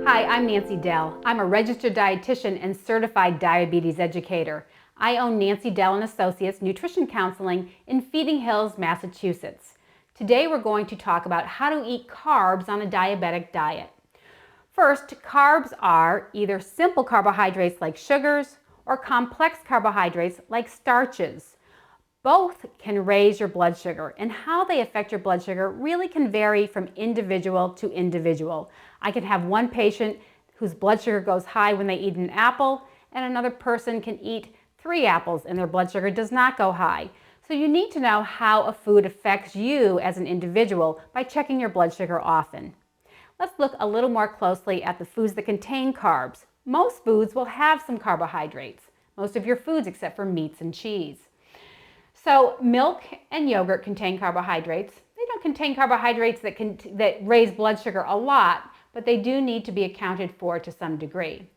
Hi, I'm Nancy Dell. I'm a registered dietitian and certified diabetes educator. I own Nancy Dell & Associates Nutrition Counseling in Feeding Hills, Massachusetts. Today we're going to talk about how to eat carbs on a diabetic diet. First, carbs are either simple carbohydrates like sugars or complex carbohydrates like starches. Both can raise your blood sugar, and how they affect your blood sugar really can vary from individual to individual. I can have one patient whose blood sugar goes high when they eat an apple, and another person can eat 3 apples and their blood sugar does not go high. So you need to know how a food affects you as an individual by checking your blood sugar often. Let's look a little more closely at the foods that contain carbs. Most foods will have some carbohydrates, most of your foods except for meats and cheese. So milk and yogurt contain carbohydrates. They don't contain carbohydrates that raise blood sugar a lot, but they do need to be accounted for to some degree.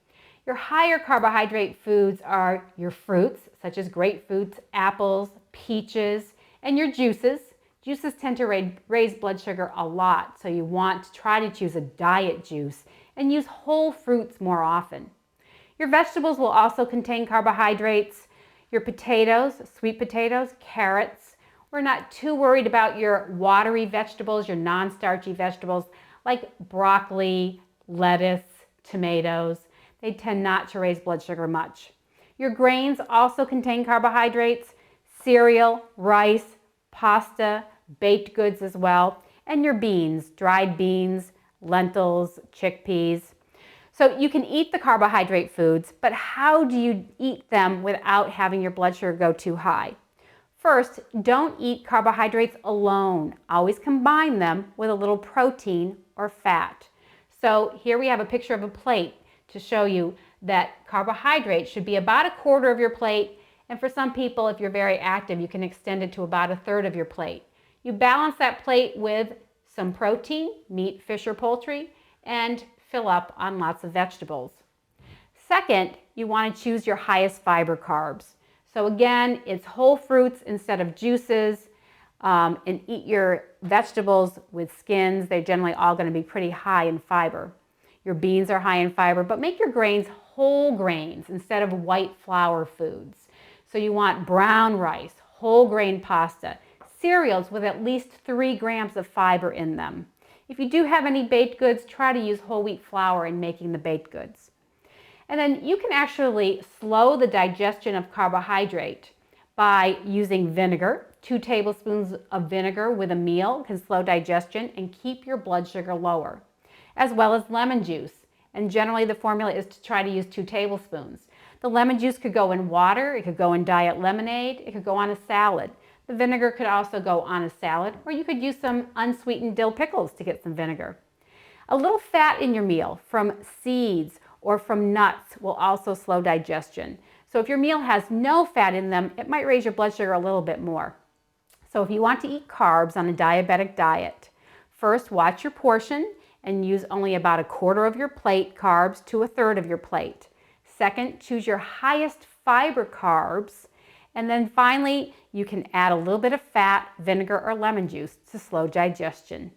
Your higher carbohydrate foods are your fruits, such as grapefruits, apples, peaches, and your juices. Juices tend to raise blood sugar a lot, so you want to try to choose a diet juice and use whole fruits more often. Your vegetables will also contain carbohydrates. Your potatoes, sweet potatoes, carrots. We're not too worried about your watery vegetables, your non-starchy vegetables like broccoli, lettuce, tomatoes. They tend not to raise blood sugar much. Your grains also contain carbohydrates, cereal, rice, pasta, baked goods as well, and your beans, dried beans, lentils, chickpeas. So you can eat the carbohydrate foods, but how do you eat them without having your blood sugar go too high? First, don't eat carbohydrates alone. Always combine them with a little protein or fat. So here we have a picture of a plate to show you that carbohydrates should be about 1/4 of your plate, and for some people, if you're very active, you can extend it to about 1/3 of your plate. You balance that plate with some protein, meat, fish, or poultry, and fill up on lots of vegetables. Second, you want to choose your highest fiber carbs. So again, it's whole fruits instead of juices, and eat your vegetables with skins. They're generally all going to be pretty high in fiber. Your beans are high in fiber, but make your grains whole grains instead of white flour foods. So you want brown rice, whole grain pasta, cereals with at least 3 grams of fiber in them. If you do have any baked goods, try to use whole wheat flour in making the baked goods. And then you can actually slow the digestion of carbohydrate by using vinegar. 2 tablespoons of vinegar with a meal can slow digestion and keep your blood sugar lower, as well as lemon juice. And generally the formula is to try to use 2 tablespoons. The lemon juice could go in water, it could go in diet lemonade, it could go on a salad. The vinegar could also go on a salad, or you could use some unsweetened dill pickles to get some vinegar. A little fat in your meal from seeds or from nuts will also slow digestion. So if your meal has no fat in them, it might raise your blood sugar a little bit more. So if you want to eat carbs on a diabetic diet, first watch your portion and use only about 1/4 of your plate carbs to 1/3 of your plate. Second, choose your highest fiber carbs. And then finally, you can add a little bit of fat, vinegar, or lemon juice to slow digestion.